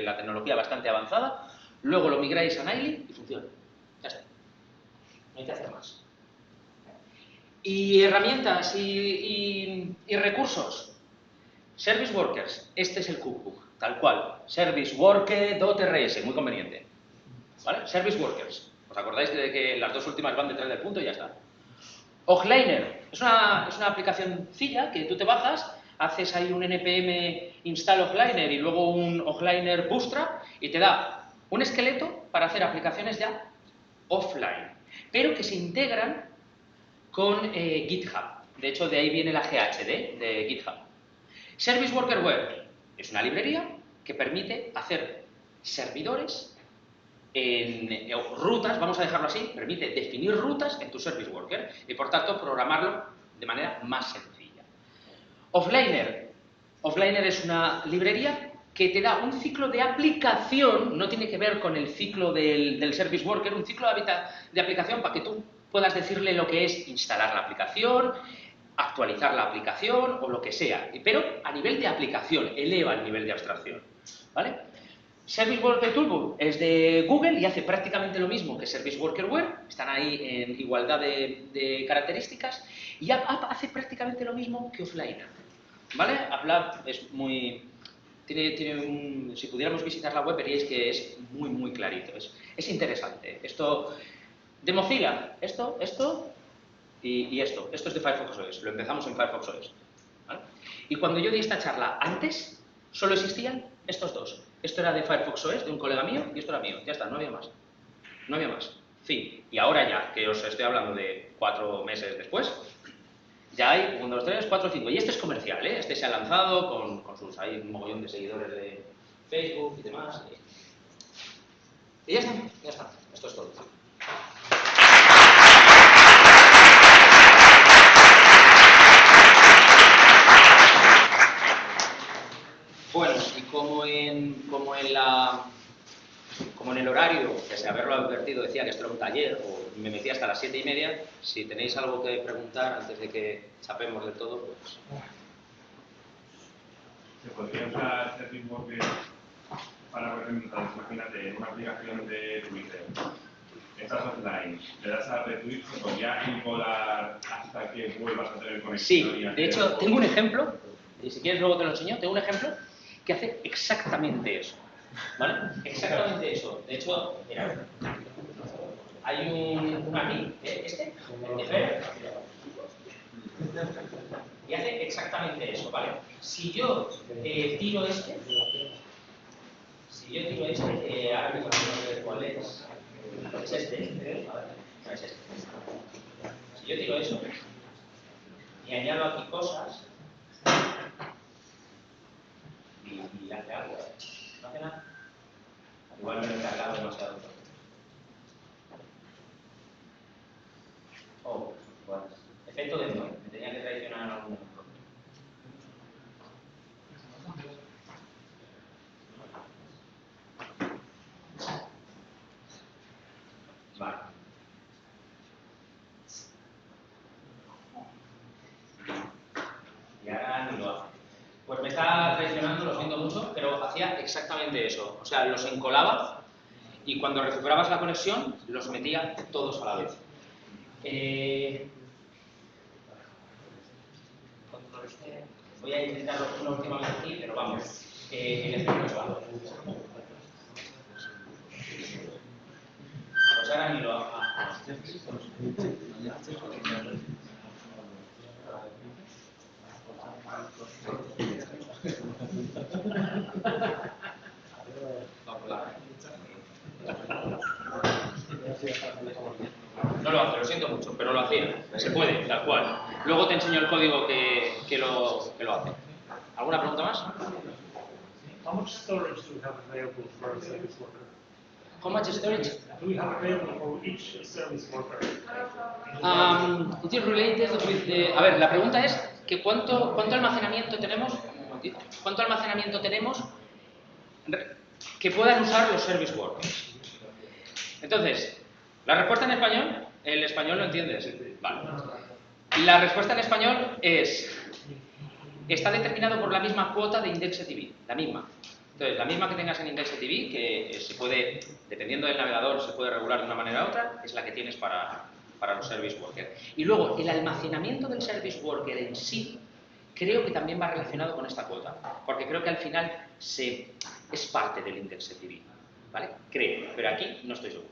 la tecnología bastante avanzada, luego lo migráis a Nightly y funciona. Ya está. No hay que hacer más. Y herramientas y recursos. Service Workers. Este es el cookbook, tal cual. Service Worker.rs, muy conveniente. ¿Vale? Service Workers. ¿Os acordáis de que las dos últimas van detrás del punto y ya está? Ogliner. Es una aplicacióncilla que tú te bajas, haces ahí un npm install Ogliner y luego un Ogliner bootstrap y te da un esqueleto para hacer aplicaciones ya offline, pero que se integran con GitHub. De hecho, de ahí viene la GHD de GitHub. Service Worker Web es una librería que permite hacer servidores o rutas, vamos a dejarlo así, permite definir rutas en tu Service Worker y, por tanto, programarlo de manera más sencilla. Offliner es una librería que te da un ciclo de aplicación, no tiene que ver con el ciclo del Service Worker, un ciclo de aplicación para que tú puedas decirle lo que es instalar la aplicación, actualizar la aplicación o lo que sea, pero a nivel de aplicación, eleva el nivel de abstracción, ¿vale? Service Worker Toolbook es de Google y hace prácticamente lo mismo que Service Worker Web, están ahí en igualdad de características, y hace prácticamente lo mismo que Offliner, ¿vale? Es muy... si pudiéramos visitar la web veríais que es muy clarito, es interesante. Esto de Mozilla, esto y esto es de Firefox OS, lo empezamos en Firefox OS, ¿vale? Y cuando yo di esta charla, antes solo existían estos dos. Esto era de Firefox OS, de un colega mío, y esto era mío. Ya está, no había más. No había más. Fin. Y ahora ya, que os estoy hablando de 4 meses después, ya hay 1, 2, 3, 4, 5. Y este es comercial, ¿eh? Este se ha lanzado con sus... Hay un mogollón de seguidores de Facebook y demás. Y ya está. Esto es todo. Bueno, y como en el horario, pese a haberlo advertido, decía que esto era un taller, o me metí hasta las 7:30, si tenéis algo que preguntar antes de que chapemos de todo, pues... ¿Se podría usar Service Worker para, por ejemplo, imagínate, una aplicación de Twitter? Estás offline, le das a retweet, ¿se podría encolar hasta que vuelvas a tener conexión? Sí, de hecho, tengo un ejemplo, y si quieres luego te lo enseño, tengo un ejemplo que hace exactamente eso, ¿vale? Exactamente eso. De hecho, mira, hay un aquí, este, y hace exactamente eso, ¿vale? Si yo tiro este, ahora mismo no sé cuál es este, no es este. Si yo tiro eso y añado aquí cosas, y hace algo, ¿no hace nada? Igual me lo he cargado demasiado. Oh, bueno, efecto de no, me tenía que traicionar en algún momento. Vale. Y ahora ni lo hace. Pues me está traicionando, lo siento mucho, pero hacía exactamente eso. O sea, los encolaba y cuando recuperabas la conexión, los metía todos a la vez. Voy a intentarlo una última vez aquí, pero vamos, el efecto es bajo. Pues ahora ni lo hago. No lo hace, lo siento mucho, pero lo hacía. Se puede, tal cual. Luego te enseño el código que lo hace. ¿Alguna pregunta más? How much storage do we have available for a service worker? How much storage? Do we have available for each service worker? It is related with the... A ver, la pregunta es que ¿cuánto almacenamiento tenemos? ¿Cuánto almacenamiento tenemos que puedan usar los service workers? Entonces, la respuesta en español, el español lo entiendes. Vale. La respuesta en español es... Está determinado por la misma cuota de IndexedDB, la misma. Entonces, la misma que tengas en IndexedDB, que se puede, dependiendo del navegador, se puede regular de una manera u otra, es la que tienes para los Service Worker. Y luego, el almacenamiento del Service Worker en sí, creo que también va relacionado con esta cuota, porque creo que al final es parte del IndexedDB, ¿vale? Creo, pero aquí no estoy seguro.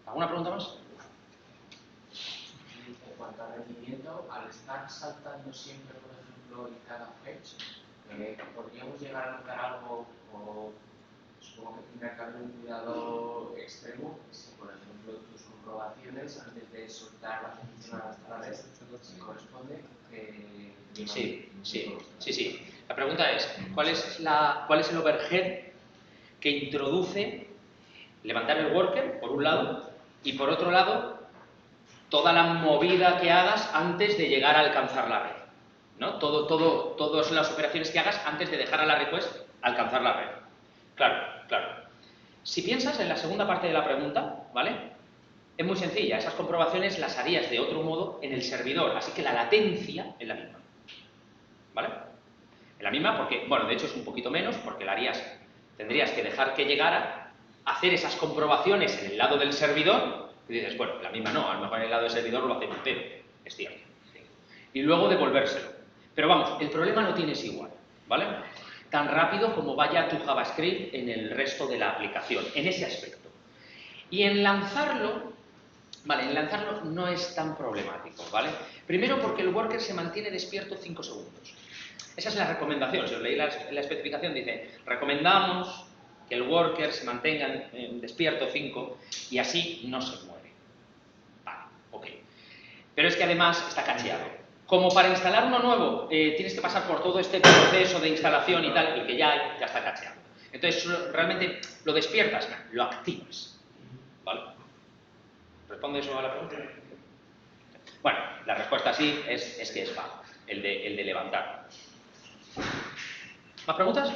¿Alguna pregunta más? En cuanto al rendimiento, al estar saltando siempre, por ejemplo, en cada fetch, ¿podríamos llegar a notar algo o supongo que tendrá que haber un cuidado extremo si, por ejemplo, tus comprobaciones, antes de soltar la función hasta la vez, si corresponde, Sí. La pregunta es, ¿cuál es el overhead que introduce levantar el worker, por un lado, y por otro lado, toda la movida que hagas antes de llegar a alcanzar la red, ¿no? Todas las operaciones que hagas antes de dejar a la request alcanzar la red. Claro. Si piensas en la segunda parte de la pregunta, ¿vale? Es muy sencilla, esas comprobaciones las harías de otro modo en el servidor, así que la latencia es la misma, ¿vale? En la misma porque, bueno, de hecho es un poquito menos, porque tendrías que dejar que llegara, hacer esas comprobaciones en el lado del servidor, y dices, bueno, la misma no, a lo mejor en el lado del servidor lo hace entero, es cierto. Y luego devolvérselo. Pero vamos, el problema lo tienes igual, ¿vale? Tan rápido como vaya tu JavaScript en el resto de la aplicación, en ese aspecto. Y en lanzarlo, no es tan problemático, ¿vale? Primero porque el worker se mantiene despierto 5 segundos. Esa es la recomendación, si os leí la especificación, dice, recomendamos que el worker se mantenga despierto 5 y así no se muere. Vale, ok. Pero es que además está cacheado. Como para instalar uno nuevo tienes que pasar por todo este proceso de instalación y tal, el que ya hay, ya está cacheado. Entonces, realmente lo despiertas, lo activas. ¿Vale? ¿Responde eso a la pregunta? Bueno, la respuesta sí es que es bajo, el de levantar. ¿Más preguntas?